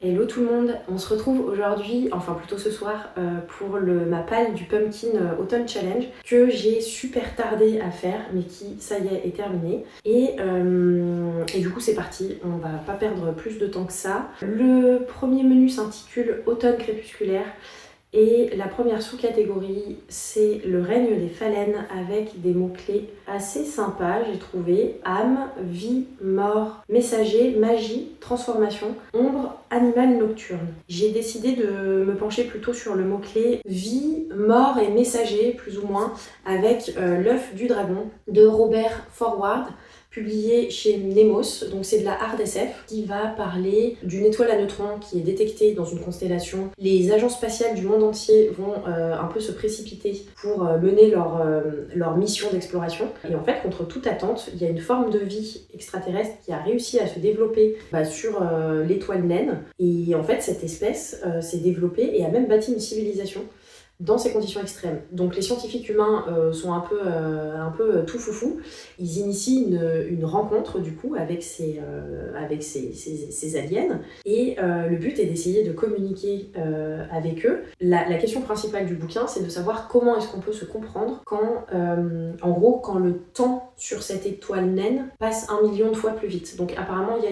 Hello tout le monde, on se retrouve aujourd'hui, enfin plutôt ce soir, pour ma palle du Pumpkin Autumn Challenge que j'ai super tardé à faire mais qui, ça y est terminée. Et du coup c'est parti, on va pas perdre plus de temps que ça. Le premier menu s'intitule Automne crépusculaire. Et la première sous-catégorie, c'est le règne des phalènes avec des mots-clés assez sympas, j'ai trouvé. Âme, vie, mort, messager, magie, transformation, ombre, animal nocturne. J'ai décidé de me pencher plutôt sur le mot-clé vie, mort et messager, plus ou moins, avec l'œuf du dragon de Robert Forward, publié chez Nemos, donc c'est de la hard SF, qui va parler d'une étoile à neutrons qui est détectée dans une constellation. Les agences spatiales du monde entier vont un peu se précipiter pour mener leur mission d'exploration. Et en fait, contre toute attente, il y a une forme de vie extraterrestre qui a réussi à se développer sur l'étoile naine. Et en fait, cette espèce s'est développée et a même bâti une civilisation dans ces conditions extrêmes. Donc les scientifiques humains sont un peu tout foufou. Ils initient une rencontre du coup avec ces aliens et le but est d'essayer de communiquer avec eux. La question principale du bouquin, c'est de savoir comment est-ce qu'on peut se comprendre quand, en gros, quand le temps sur cette étoile naine passe 1 million de fois plus vite. Donc apparemment, il y a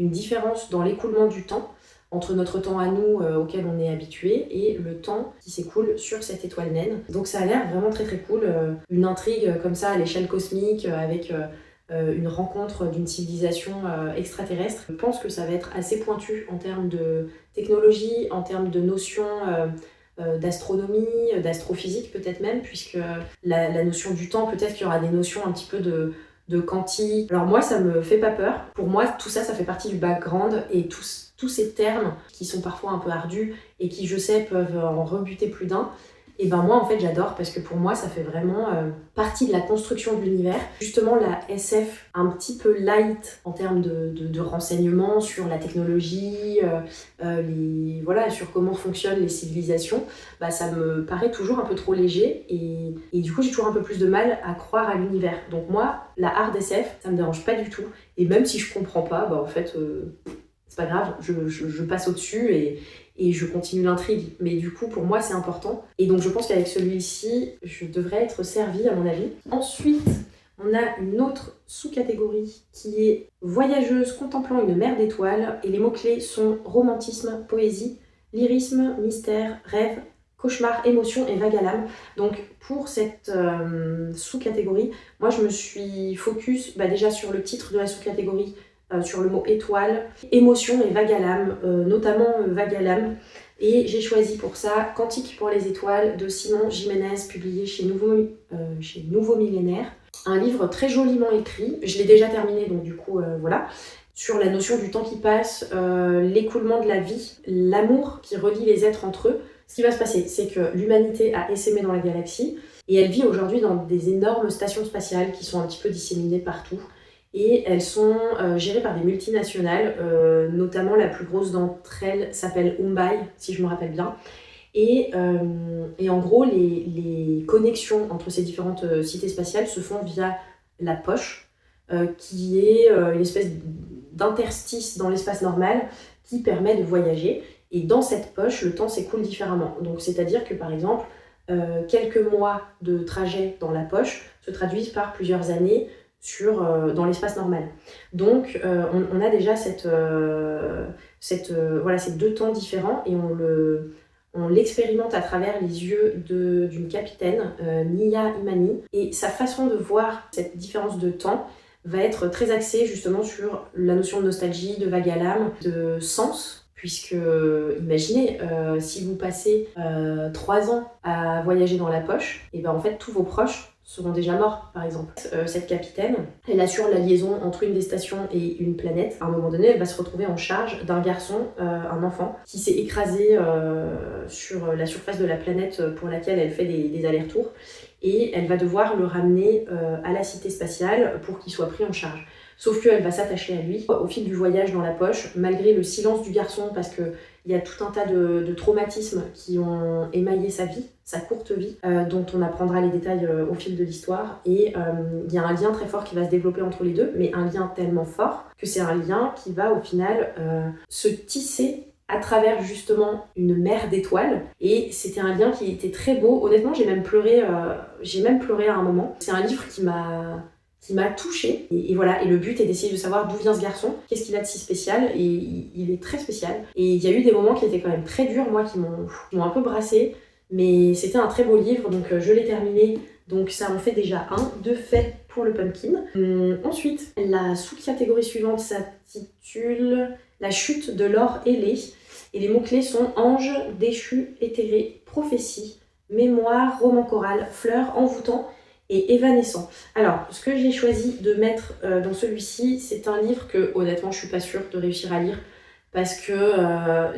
une différence dans l'écoulement du temps entre notre temps à nous auquel on est habitué et le temps qui s'écoule sur cette étoile naine. Donc ça a l'air vraiment très très cool, une intrigue comme ça à l'échelle cosmique avec une rencontre d'une civilisation extraterrestre. Je pense que ça va être assez pointu en termes de technologie, en termes de notions d'astronomie, d'astrophysique peut-être même, puisque la notion du temps, peut-être qu'il y aura des notions un petit peu de quantique. Alors moi, ça me fait pas peur. Pour moi, tout ça, ça fait partie du background et tous ces termes qui sont parfois un peu ardus et qui, je sais, peuvent en rebuter plus d'un. Et ben moi, en fait, j'adore parce que pour moi, ça fait vraiment partie de la construction de l'univers. Justement, la SF un petit peu light en termes de renseignements sur la technologie, sur comment fonctionnent les civilisations, ça me paraît toujours un peu trop léger et du coup, j'ai toujours un peu plus de mal à croire à l'univers. Donc moi, la hard SF, ça me dérange pas du tout. Et même si je comprends pas, en fait, c'est pas grave, je passe au-dessus et je continue l'intrigue. Mais du coup, pour moi, c'est important. Et donc, je pense qu'avec celui-ci, je devrais être servie, à mon avis. Ensuite, on a une autre sous-catégorie qui est voyageuse contemplant une mer d'étoiles. Et les mots-clés sont romantisme, poésie, lyrisme, mystère, rêve, cauchemar, émotion et vague à l'âme. Donc, pour cette sous-catégorie, moi, je me suis focus déjà sur le titre de la sous-catégorie, sur le mot étoile, émotion et vague à l'âme, notamment vague à l'âme. Et j'ai choisi pour ça Cantique pour les étoiles de Simon Jiménez, publié chez Nouveau Millénaire. Un livre très joliment écrit, je l'ai déjà terminé donc du coup voilà, sur la notion du temps qui passe, l'écoulement de la vie, l'amour qui relie les êtres entre eux. Ce qui va se passer, c'est que l'humanité a essaimé dans la galaxie et elle vit aujourd'hui dans des énormes stations spatiales qui sont un petit peu disséminées partout. Et elles sont gérées par des multinationales, notamment la plus grosse d'entre elles s'appelle Mumbai, si je me rappelle bien. Et en gros, les connexions entre ces différentes cités spatiales se font via la poche, qui est une espèce d'interstice dans l'espace normal qui permet de voyager. Et dans cette poche, le temps s'écoule différemment. Donc, c'est-à-dire que, par exemple, quelques mois de trajet dans la poche se traduisent par plusieurs années dans l'espace normal. Donc on a déjà ces deux temps différents et on l'expérimente à travers les yeux d'une capitaine, Nia Imani, et sa façon de voir cette différence de temps va être très axée justement sur la notion de nostalgie, de vague à l'âme, de sens. Puisque, imaginez, si vous passez 3 ans à voyager dans la poche, et en fait tous vos proches seront déjà morts, par exemple. Cette capitaine, elle assure la liaison entre une des stations et une planète. À un moment donné, elle va se retrouver en charge d'un garçon, un enfant, qui s'est écrasé sur la surface de la planète pour laquelle elle fait des allers-retours. Et elle va devoir le ramener à la cité spatiale pour qu'il soit pris en charge. sauf qu'elle va s'attacher à lui au fil du voyage dans la poche, malgré le silence du garçon, parce que il y a tout un tas de traumatismes qui ont émaillé sa vie, sa courte vie, dont on apprendra les détails au fil de l'histoire. Et il y a un lien très fort qui va se développer entre les deux, mais un lien tellement fort que c'est un lien qui va au final se tisser à travers justement une mer d'étoiles. Et c'était un lien qui était très beau. Honnêtement, j'ai même pleuré à un moment. C'est un livre qui m'a touchée. Et voilà, et le but est d'essayer de savoir d'où vient ce garçon, qu'est-ce qu'il a de si spécial, et il est très spécial. Et il y a eu des moments qui étaient quand même très durs, moi, qui m'ont un peu brassée, mais c'était un très beau livre, donc je l'ai terminé, donc ça en fait déjà un, de fait pour le pumpkin. Ensuite, la sous-catégorie suivante s'intitule La chute de l'or ailé, et les mots-clés sont ange, déchu, éthéré, prophétie, mémoire, roman choral, fleurs, envoûtant et évanescent. Alors, ce que j'ai choisi de mettre dans celui-ci, c'est un livre que, honnêtement, je suis pas sûre de réussir à lire parce que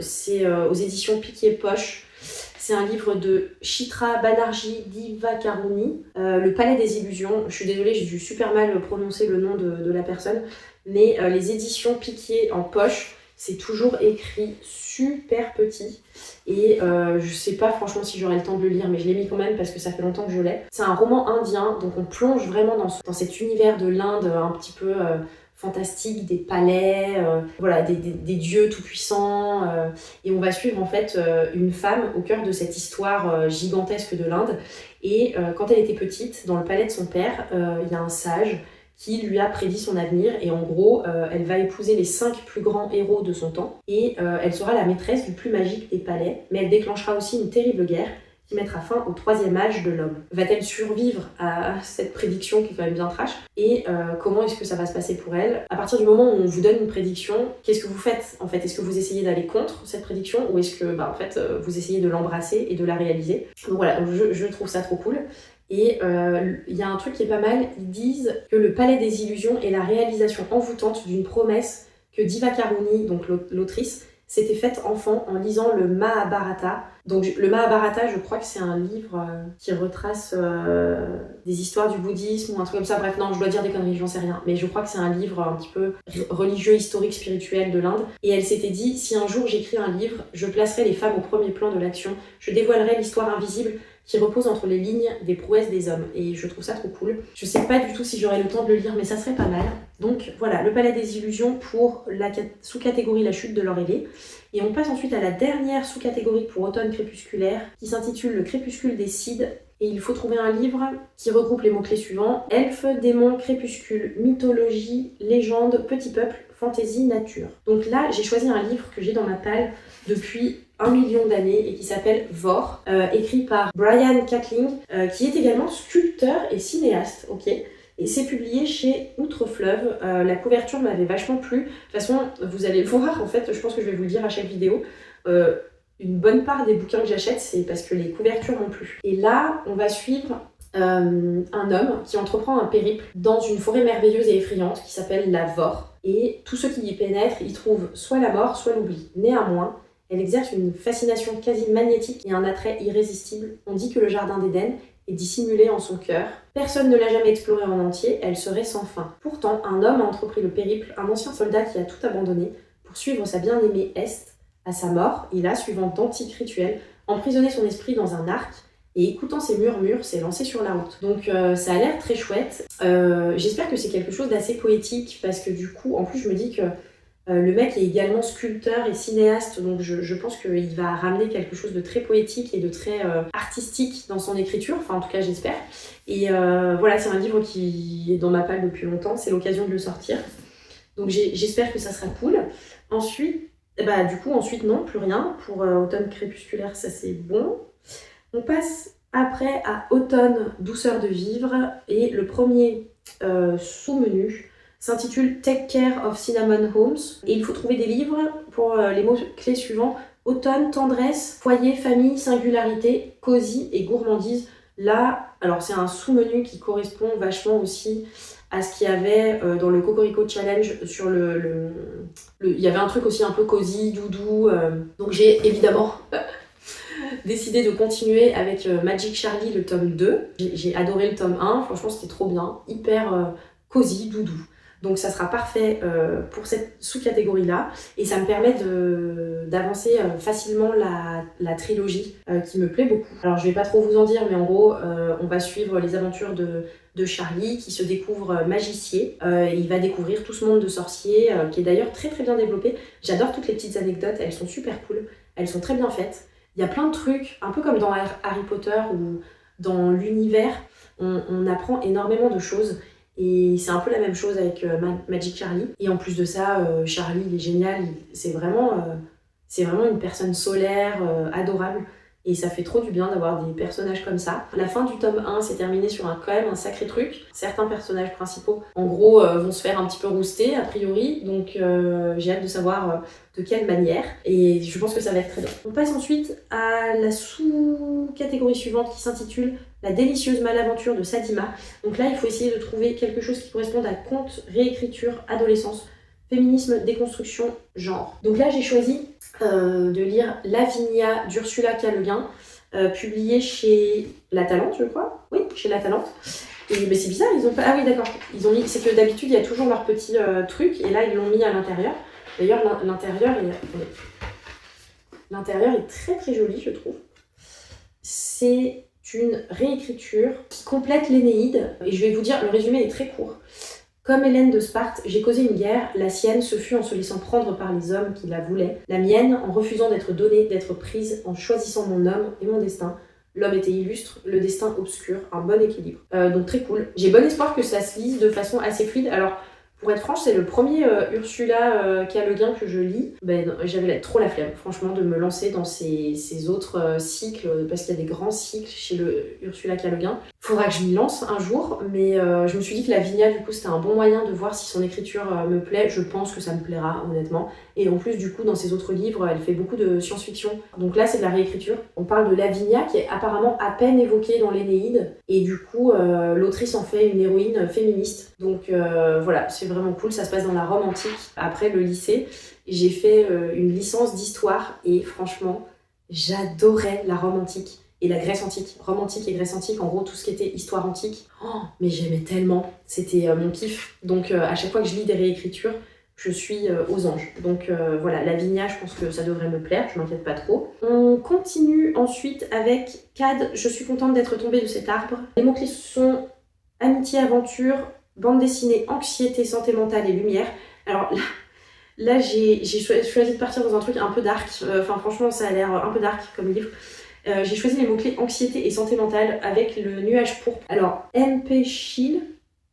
c'est aux éditions Piquet Poche. C'est un livre de Chitra Banerjee Divakaruni, Le Palais des Illusions. Je suis désolée, j'ai dû super mal prononcer le nom de la personne, mais les éditions Piquet en poche, c'est toujours écrit super petit. Et je sais pas franchement si j'aurai le temps de le lire, mais je l'ai mis quand même parce que ça fait longtemps que je l'ai. C'est un roman indien, donc on plonge vraiment dans cet univers de l'Inde un petit peu fantastique, des palais, voilà, des dieux tout-puissants. Et on va suivre en fait une femme au cœur de cette histoire gigantesque de l'Inde. Et quand elle était petite, dans le palais de son père, il y a un sage qui lui a prédit son avenir, et en gros, elle va épouser les 5 plus grands héros de son temps, et elle sera la maîtresse du plus magique des palais, mais elle déclenchera aussi une terrible guerre qui mettra fin au 3e âge de l'homme. Va-t-elle survivre à cette prédiction qui est quand même bien trash, et comment est-ce que ça va se passer pour elle? À partir du moment où on vous donne une prédiction, qu'est-ce que vous faites en fait? Est-ce que vous essayez d'aller contre cette prédiction, ou est-ce que en fait, vous essayez de l'embrasser et de la réaliser? Donc voilà, je trouve ça trop cool. Et il y a un truc qui est pas mal, ils disent que le Palais des Illusions est la réalisation envoûtante d'une promesse que Divakaruni, donc l'autrice, s'était faite enfant en lisant le Mahabharata. Donc le Mahabharata, je crois que c'est un livre qui retrace des histoires du bouddhisme ou un truc comme ça. Bref, non, je dois dire des conneries, j'en sais rien. Mais je crois que c'est un livre un petit peu religieux, historique, spirituel de l'Inde. Et elle s'était dit, si un jour j'écris un livre, je placerai les femmes au premier plan de l'action, je dévoilerai l'histoire invisible qui repose entre les lignes des prouesses des hommes. Et je trouve ça trop cool. Je sais pas du tout si j'aurai le temps de le lire, mais ça serait pas mal. Donc voilà, le Palais des Illusions pour la sous-catégorie La chute de l'or ailé. Et on passe ensuite à la dernière sous-catégorie pour automne crépusculaire, qui s'intitule Le crépuscule des Cides. Et il faut trouver un livre qui regroupe les mots-clés suivants: elfes, démons, crépuscule, mythologie, légende, petit peuple, fantaisie, nature. Donc là, j'ai choisi un livre que j'ai dans ma palle depuis 1 million d'années et qui s'appelle Vor, écrit par Brian Catling, qui est également sculpteur et cinéaste, ok. Et c'est publié chez Outre-Fleuve. La couverture m'avait vachement plu. De toute façon, vous allez le voir, en fait, je pense que je vais vous le dire à chaque vidéo. Une bonne part des bouquins que j'achète, c'est parce que les couvertures m'ont plu. Et là, on va suivre un homme qui entreprend un périple dans une forêt merveilleuse et effrayante qui s'appelle la Vor. Et tous ceux qui y pénètrent y trouvent soit la mort, soit l'oubli. Néanmoins, elle exerce une fascination quasi magnétique et un attrait irrésistible. On dit que le jardin d'Éden est dissimulé en son cœur. Personne ne l'a jamais exploré en entier, elle serait sans fin. Pourtant, un homme a entrepris le périple, un ancien soldat qui a tout abandonné pour suivre sa bien-aimée Est. À sa mort, il a, suivant d'antiques rituels, emprisonné son esprit dans un arc et, écoutant ses murmures, s'est lancé sur la route. Donc ça a l'air très chouette. J'espère que c'est quelque chose d'assez poétique parce que du coup, en plus, je me dis que le mec est également sculpteur et cinéaste, donc je pense qu'il va ramener quelque chose de très poétique et de très artistique dans son écriture, enfin en tout cas j'espère. Et voilà, c'est un livre qui est dans ma palle depuis longtemps, c'est l'occasion de le sortir. Donc j'espère que ça sera cool. Ensuite, ensuite non, plus rien. Pour automne crépusculaire, ça c'est bon. On passe après à automne, douceur de vivre, et le premier sous-menu s'intitule Take Care of Cinnamon Homes. Et il faut trouver des livres pour les mots-clés suivants: automne, tendresse, foyer, famille, singularité, cosy et gourmandise. Là, alors c'est un sous-menu qui correspond vachement aussi à ce qu'il y avait dans le Cocorico Challenge sur il y avait un truc aussi un peu cosy, doudou. Donc j'ai évidemment décidé de continuer avec Magic Charlie, le tome 2. J'ai adoré le tome 1, franchement c'était trop bien, hyper cosy, doudou. Donc ça sera parfait pour cette sous-catégorie-là. Et ça me permet d'avancer facilement la trilogie qui me plaît beaucoup. Alors je vais pas trop vous en dire, mais en gros, on va suivre les aventures de Charlie qui se découvre magicier. Il va découvrir tout ce monde de sorciers qui est d'ailleurs très très bien développé. J'adore toutes les petites anecdotes, elles sont super cool, elles sont très bien faites. Il y a plein de trucs, un peu comme dans Harry Potter ou dans l'univers, on apprend énormément de choses. Et c'est un peu la même chose avec Magic Charlie. Et en plus de ça, Charlie, il est génial. C'est vraiment une personne solaire, adorable. Et ça fait trop du bien d'avoir des personnages comme ça. La fin du tome 1 s'est terminée sur quand même un sacré truc. Certains personnages principaux, en gros, vont se faire un petit peu rouster, a priori. Donc j'ai hâte de savoir de quelle manière. Et je pense que ça va être très bien. On passe ensuite à la sous-catégorie suivante qui s'intitule La délicieuse malaventure de Sadima. Donc là, il faut essayer de trouver quelque chose qui corresponde à conte, réécriture, adolescence, féminisme, déconstruction, genre. Donc là, j'ai choisi de lire Lavinia d'Ursula K. Le Guin, publié chez La Talente, je crois. Oui, chez La Talente. Et mais c'est bizarre, ils ont pas. Ah oui, d'accord. Ils ont mis. C'est que d'habitude, il y a toujours leur petit truc, et là, ils l'ont mis à l'intérieur. D'ailleurs, l'intérieur est très très joli, je trouve. C'est une réécriture qui complète l'Énéide. Et je vais vous dire, le résumé est très court. Comme Hélène de Sparte, j'ai causé une guerre, la sienne se fut en se laissant prendre par les hommes qui la voulaient, la mienne en refusant d'être donnée, d'être prise, en choisissant mon homme et mon destin. L'homme était illustre, le destin obscur, un bon équilibre. Donc très cool. J'ai bon espoir que ça se lise de façon assez fluide. Alors, pour être franche, c'est le premier Ursula K. Le Guin que je lis. J'avais trop la flemme, franchement, de me lancer dans ces autres cycles, parce qu'il y a des grands cycles chez le Ursula K. Le Guin. Faudra que je m'y lance un jour, mais je me suis dit que Lavinia, du coup, c'était un bon moyen de voir si son écriture me plaît. Je pense que ça me plaira, honnêtement. Et en plus, du coup, dans ses autres livres, elle fait beaucoup de science-fiction. Donc là, c'est de la réécriture. On parle de Lavinia, qui est apparemment à peine évoquée dans l'Énéide. Et du coup, l'autrice en fait une héroïne féministe. Donc voilà, c'est vraiment cool. Ça se passe dans la Rome antique. Après le lycée, j'ai fait une licence d'histoire. Et franchement, j'adorais la Rome antique. Et la Grèce antique, Rome antique et Grèce antique, en gros tout ce qui était histoire antique. Oh, mais j'aimais tellement, c'était mon kiff. Donc à chaque fois que je lis des réécritures, je suis aux anges. Donc voilà, Lavinia, je pense que ça devrait me plaire, je m'inquiète pas trop. On continue ensuite avec Cad, je suis contente d'être tombée de cet arbre. Les mots-clés sont amitié, aventure, bande dessinée, anxiété, santé mentale et lumière. Alors là j'ai choisi de partir dans un truc un peu dark. Enfin franchement, ça a l'air un peu dark comme livre. J'ai choisi les mots-clés anxiété et santé mentale avec le nuage pourpre. Alors, MP Chill,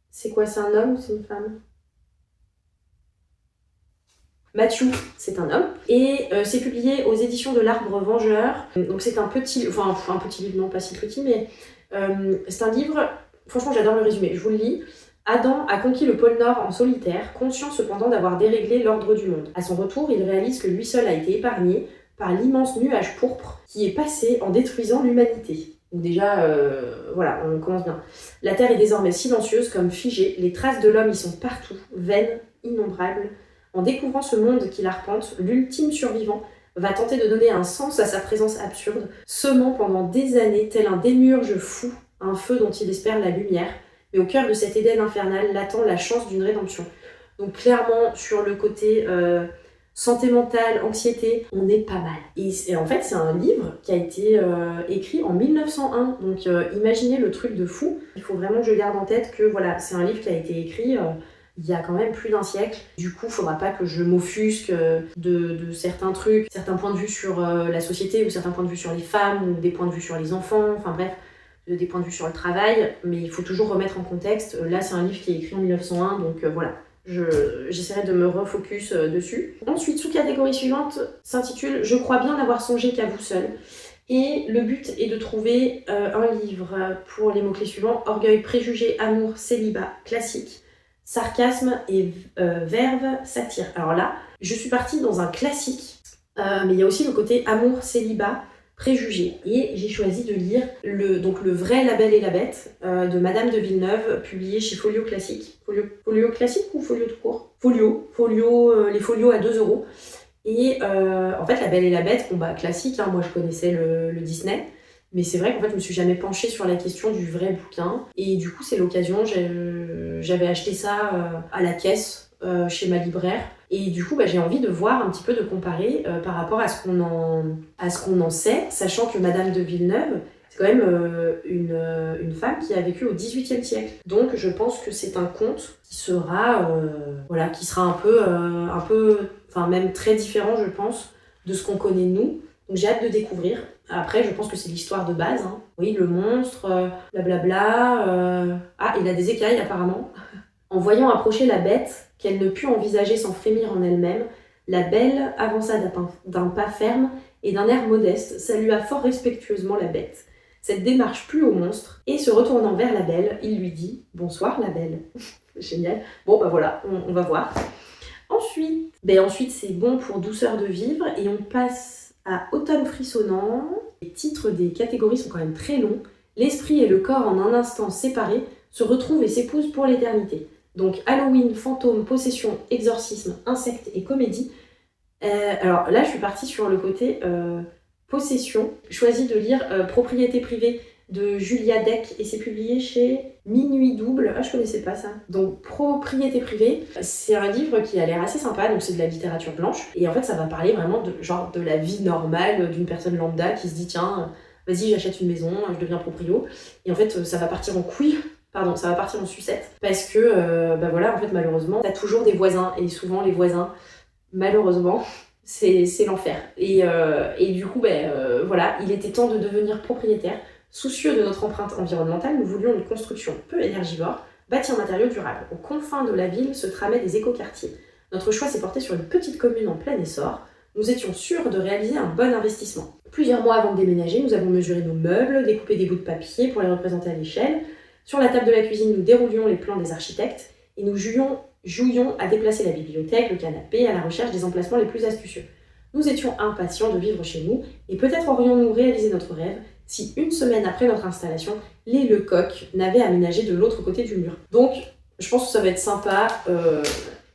c'est quoi? C'est un homme ou c'est une femme? Mathieu, c'est un homme. Et c'est publié aux éditions de l'Arbre Vengeur. Donc c'est un petit livre, non pas si petit, mais c'est un livre, franchement j'adore le résumé, je vous le lis. Adam a conquis le pôle Nord en solitaire, conscient cependant d'avoir déréglé l'ordre du monde. À son retour, il réalise que lui seul a été épargné par l'immense nuage pourpre qui est passé en détruisant l'humanité. Donc déjà, voilà, on commence bien. La Terre est désormais silencieuse comme figée, les traces de l'homme y sont partout, vaines, innombrables. En découvrant ce monde qu'il arpente, l'ultime survivant va tenter de donner un sens à sa présence absurde, semant pendant des années, tel un démiurge fou, un feu dont il espère la lumière. Mais au cœur de cet Éden infernal l'attend la chance d'une rédemption. Donc clairement, sur le côté santé mentale, anxiété, on est pas mal. Et en fait, c'est un livre qui a été écrit en 1901. Donc imaginez le truc de fou. Il faut vraiment que je garde en tête que voilà, c'est un livre qui a été écrit il y a quand même plus d'un siècle. Du coup, faudra pas que je m'offusque de certains trucs, certains points de vue sur la société, ou certains points de vue sur les femmes, ou des points de vue sur les enfants, enfin bref, des points de vue sur le travail, mais il faut toujours remettre en contexte. Là, c'est un livre qui est écrit en 1901, donc voilà. J'essaierai de me refocus dessus. Ensuite, sous-catégorie suivante s'intitule « Je crois bien n'avoir songé qu'à vous seul ». Et le but est de trouver un livre pour les mots-clés suivants: orgueil, préjugé, amour, célibat, classique, sarcasme et verve, satire. Alors là, je suis partie dans un classique, mais il y a aussi le côté amour, célibat, préjugé. Et j'ai choisi de lire le vrai La Belle et la Bête de Madame de Villeneuve, publié chez Folio Classique. Folio Classique ou Folio tout court? Folio, les folios à 2€. Et en fait, La Belle et la Bête, classique, hein, moi je connaissais le Disney, mais c'est vrai qu'en fait je me suis jamais penchée sur la question du vrai bouquin. Et du coup, c'est l'occasion, j'avais acheté ça à la caisse chez ma libraire. Et du coup, j'ai envie de voir un petit peu, de comparer par rapport à ce qu'on en sait, sachant que Madame de Villeneuve, c'est quand même une femme qui a vécu au XVIIIe siècle. Donc je pense que c'est un conte qui sera, qui sera un peu, enfin même très différent, je pense, de ce qu'on connaît nous. Donc j'ai hâte de découvrir. Après, je pense que c'est l'histoire de base. Hein. Oui, le monstre, blablabla. Ah, il a des écailles apparemment. En voyant approcher la bête, qu'elle ne put envisager sans frémir en elle-même, la belle avança d'un pas ferme et d'un air modeste, salua fort respectueusement la bête. Cette démarche plut au monstre, et se retournant vers la belle, il lui dit « Bonsoir la belle ». Génial. Bon, voilà, on va voir. Ensuite, c'est bon pour douceur de vivre, et on passe à automne frissonnant. Les titres des catégories sont quand même très longs. L'esprit et le corps en un instant séparés se retrouvent et s'épousent pour l'éternité. Donc Halloween, fantôme, possession, exorcisme, insectes et comédie. Alors là, je suis partie sur le côté possession. J'ai choisi de lire Propriété privée de Julia Deck et c'est publié chez Minuit Double. Ah, je connaissais pas ça. Donc Propriété privée, c'est un livre qui a l'air assez sympa, donc c'est de la littérature blanche. Et en fait, ça va parler vraiment de la vie normale d'une personne lambda qui se dit tiens, vas-y, j'achète une maison, je deviens proprio. Et en fait, ça va partir en couille. Ça va partir en sucette. Parce que, en fait, malheureusement, t'as toujours des voisins. Et souvent, les voisins, malheureusement, c'est l'enfer. Et du coup, il était temps de devenir propriétaire. Soucieux de notre empreinte environnementale, nous voulions une construction peu énergivore, bâtie en matériaux durables. Aux confins de la ville se tramaient des écoquartiers. Notre choix s'est porté sur une petite commune en plein essor. Nous étions sûrs de réaliser un bon investissement. Plusieurs mois avant de déménager, nous avons mesuré nos meubles, découpé des bouts de papier pour les représenter à l'échelle. Sur la table de la cuisine, nous déroulions les plans des architectes et nous jouions à déplacer la bibliothèque, le canapé, à la recherche des emplacements les plus astucieux. Nous étions impatients de vivre chez nous et peut-être aurions-nous réalisé notre rêve si, une semaine après notre installation, les Lecoq n'avaient aménagé de l'autre côté du mur. Donc, je pense que ça va être sympa.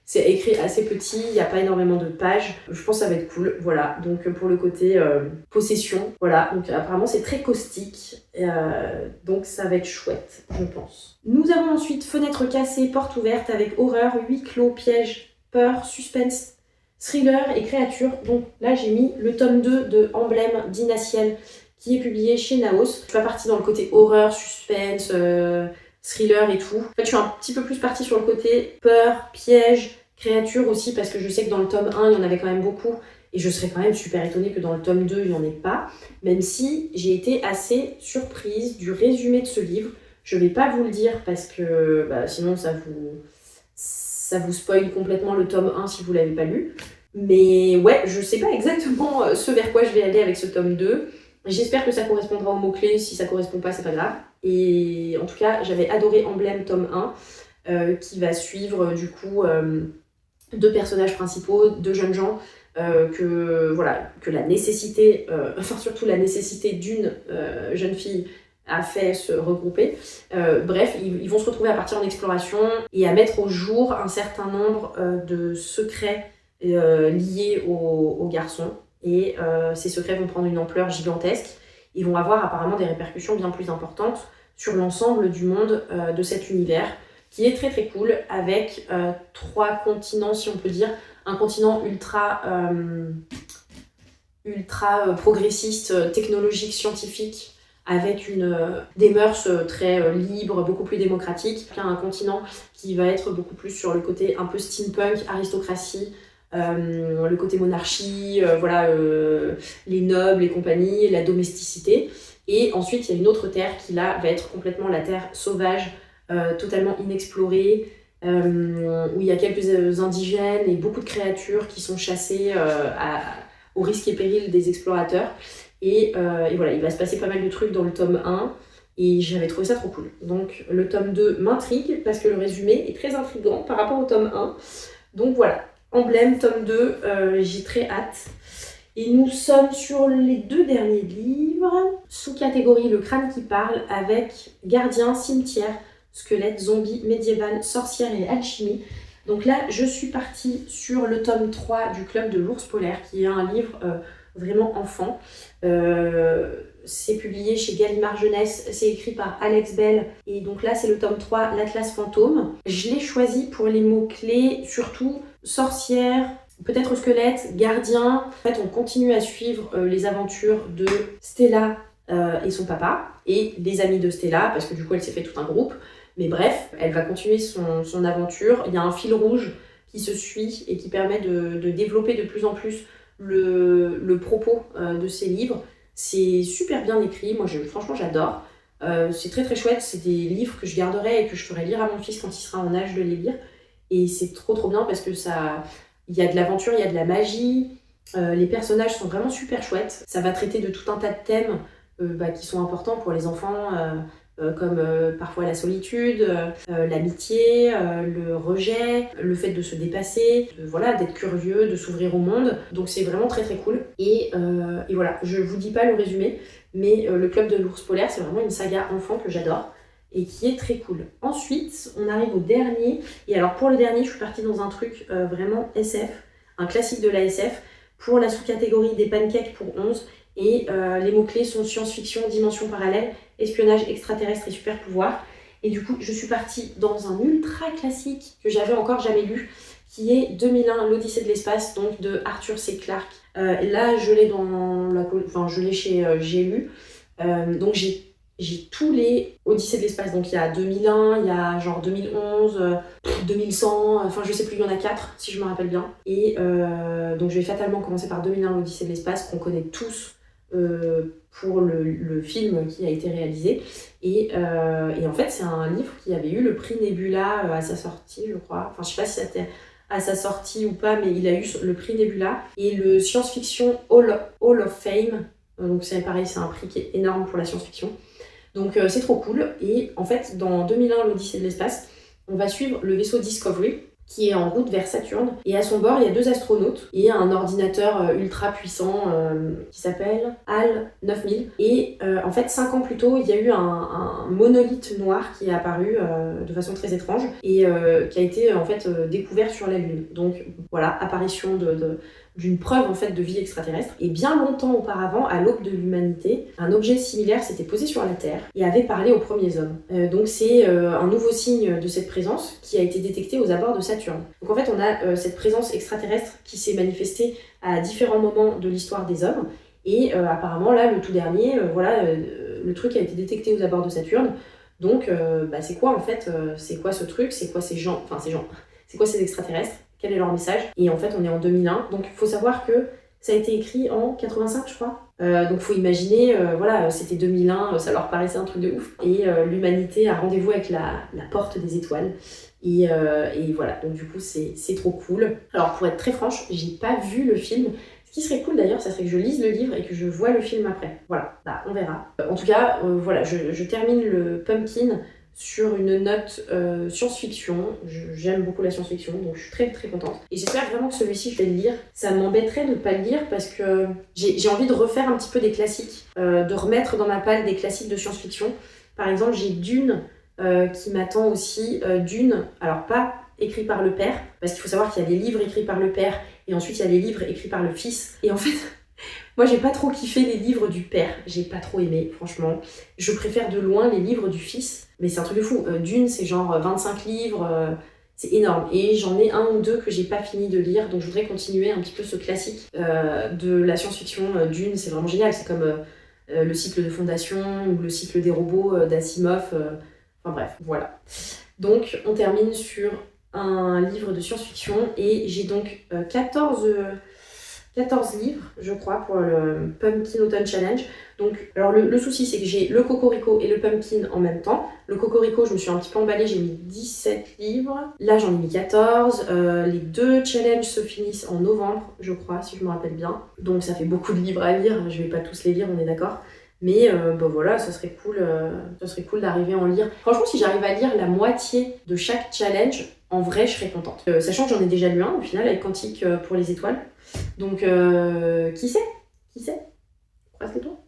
C'est écrit assez petit, il n'y a pas énormément de pages. Je pense que ça va être cool. Voilà, donc pour le côté possession, voilà. Donc apparemment c'est très caustique, donc ça va être chouette, je pense. Nous avons ensuite fenêtre cassée, porte ouverte avec horreur, huis clos, piège, peur, suspense, thriller et créature. Donc là j'ai mis le tome 2 de Emblème d'Inaciel qui est publié chez Naos. Je suis pas partie dans le côté horreur, suspense, thriller et tout. En fait, je suis un petit peu plus partie sur le côté peur, piège, créature aussi, parce que je sais que dans le tome 1, il y en avait quand même beaucoup, et je serais quand même super étonnée que dans le tome 2, il n'y en ait pas, même si j'ai été assez surprise du résumé de ce livre. Je vais pas vous le dire, parce que sinon ça vous spoil complètement le tome 1 si vous l'avez pas lu. Mais ouais, je sais pas exactement ce vers quoi je vais aller avec ce tome 2. J'espère que ça correspondra aux mots-clés, si ça correspond pas, c'est pas grave. Et en tout cas, j'avais adoré Emblème tome 1, qui va suivre du coup deux personnages principaux, deux jeunes gens, que la nécessité, surtout la nécessité d'une jeune fille a fait se regrouper. Bref, ils vont se retrouver à partir en exploration et à mettre au jour un certain nombre de secrets liés aux garçons. Et ces secrets vont prendre une ampleur gigantesque. Ils vont avoir apparemment des répercussions bien plus importantes sur l'ensemble du monde de cet univers, qui est très très cool, avec 3 continents, si on peut dire. Un continent ultra progressiste, technologique, scientifique, avec des mœurs très libres, beaucoup plus démocratiques. Un continent qui va être beaucoup plus sur le côté un peu steampunk, aristocratie, le côté monarchie, les nobles et compagnie, la domesticité. Et ensuite, il y a une autre terre qui là va être complètement la terre sauvage, totalement inexplorée, où il y a quelques indigènes et beaucoup de créatures qui sont chassées au risque et péril des explorateurs. Et voilà, il va se passer pas mal de trucs dans le tome 1 et j'avais trouvé ça trop cool. Donc le tome 2 m'intrigue parce que le résumé est très intriguant par rapport au tome 1. Donc voilà, Emblème, tome 2, j'ai très hâte. Et nous sommes sur les 2 derniers livres, sous-catégorie Le crâne qui parle, avec Gardien, Cimetière, Squelette, Zombie, Médiéval, Sorcière et Alchimie. Donc là, je suis partie sur le tome 3 du Club de l'Ours Polaire, qui est un livre vraiment enfant. C'est publié chez Gallimard Jeunesse, c'est écrit par Alex Bell, et donc là c'est le tome 3, l'Atlas Fantôme. Je l'ai choisi pour les mots-clés, surtout sorcière, peut-être squelette, gardien. En fait, on continue à suivre les aventures de Stella et son papa, et les amis de Stella, parce que du coup elle s'est fait tout un groupe. Mais bref, elle va continuer son aventure. Il y a un fil rouge qui se suit et qui permet de développer de plus en plus le propos de ses livres. C'est super bien écrit, moi franchement j'adore. C'est très très chouette, c'est des livres que je garderai et que je ferai lire à mon fils quand il sera en âge de les lire. Et c'est trop trop bien parce que il y a de l'aventure, il y a de la magie, les personnages sont vraiment super chouettes. Ça va traiter de tout un tas de thèmes qui sont importants pour les enfants, comme parfois la solitude, l'amitié, le rejet, le fait de se dépasser, voilà, d'être curieux, de s'ouvrir au monde. Donc c'est vraiment très très cool. Et voilà, je vous dis pas le résumé, mais le Club de l'Ours Polaire, c'est vraiment une saga enfant que j'adore et qui est très cool. Ensuite, on arrive au dernier. Et alors pour le dernier, je suis partie dans un truc vraiment SF, un classique de la SF, pour la sous-catégorie des pancakes pour 11. Et les mots-clés sont science-fiction, dimension parallèle, espionnage extraterrestre et super pouvoir. Et du coup, je suis partie dans un ultra classique que j'avais encore jamais lu, qui est 2001, l'Odyssée de l'espace, donc de Arthur C. Clarke. Là, je l'ai je l'ai chez J'ai lu. Donc j'ai tous les Odyssées de l'espace. Donc il y a 2001, il y a genre 2011, 2100, enfin je sais plus, il y en a 4 si je me rappelle bien. Et donc je vais fatalement commencer par 2001, l'Odyssée de l'espace, qu'on connaît tous pour le film qui a été réalisé. Et en fait, c'est un livre qui avait eu le prix Nebula à sa sortie, je crois. Enfin, je sais pas si c'était à sa sortie ou pas, mais il a eu le prix Nebula. Et le Science Fiction Hall of Fame, donc c'est pareil, c'est un prix qui est énorme pour la science-fiction. Donc c'est trop cool. Et en fait, dans 2001, l'Odyssée de l'espace, on va suivre le vaisseau Discovery, qui est en route vers Saturne. Et à son bord, il y a 2 astronautes et un ordinateur ultra puissant qui s'appelle HAL 9000. Et en fait, 5 ans plus tôt, il y a eu un monolithe noir qui est apparu de façon très étrange et qui a été en fait découvert sur la Lune. Donc voilà, apparition d'une preuve en fait de vie extraterrestre. Et bien longtemps auparavant, à l'aube de l'humanité, un objet similaire s'était posé sur la Terre et avait parlé aux premiers hommes. Donc c'est un nouveau signe de cette présence qui a été détecté aux abords de Saturne. Donc en fait, on a cette présence extraterrestre qui s'est manifestée à différents moments de l'histoire des hommes. Et apparemment, là, le tout dernier, le truc a été détecté aux abords de Saturne. Donc, c'est quoi en fait c'est quoi ce truc? C'est quoi ces gens? C'est quoi ces extraterrestres? Quel est leur message? Et en fait, on est en 2001. Donc, il faut savoir que ça a été écrit en 85, je crois. Donc, il faut imaginer, c'était 2001, ça leur paraissait un truc de ouf. Et l'humanité a rendez-vous avec la porte des étoiles. Et voilà, donc du coup, c'est trop cool. Alors, pour être très franche, j'ai pas vu le film. Ce qui serait cool d'ailleurs, ça serait que je lise le livre et que je vois le film après. Voilà, on verra. En tout cas, je termine le Pumpkin sur une note science-fiction. J'aime beaucoup la science-fiction, donc je suis très très contente. Et j'espère vraiment que celui-ci, je vais le lire. Ça m'embêterait de ne pas le lire parce que j'ai envie de refaire un petit peu des classiques, de remettre dans ma palle des classiques de science-fiction. Par exemple, j'ai Dune qui m'attend aussi. Dune, alors pas écrit par le père, parce qu'il faut savoir qu'il y a des livres écrits par le père et ensuite il y a des livres écrits par le fils. Et en fait, moi j'ai pas trop kiffé les livres du père, j'ai pas trop aimé, franchement. Je préfère de loin les livres du fils, mais c'est un truc de fou. Dune, c'est genre 25 livres, c'est énorme. Et j'en ai 1 ou 2 que j'ai pas fini de lire, donc je voudrais continuer un petit peu ce classique de la science-fiction. Dune, c'est vraiment génial, c'est comme le cycle de Fondation ou le cycle des robots d'Asimov. Enfin bref, voilà. Donc on termine sur un livre de science-fiction et j'ai donc 14 livres, je crois, pour le Pumpkin Autumn Challenge. Donc, alors le souci, c'est que j'ai le Cocorico et le Pumpkin en même temps. Le Cocorico, je me suis un petit peu emballée, j'ai mis 17 livres. Là, j'en ai mis 14. Les 2 challenges se finissent en novembre, je crois, si je me rappelle bien. Donc, ça fait beaucoup de livres à lire. Je vais pas tous les lire, on est d'accord. Mais voilà, ça serait cool d'arriver à en lire. Franchement, si j'arrive à lire la moitié de chaque challenge, en vrai, je serais contente. Sachant que j'en ai déjà lu un, au final, avec Quantique pour les étoiles. Donc, qui sait? Croise les doigts.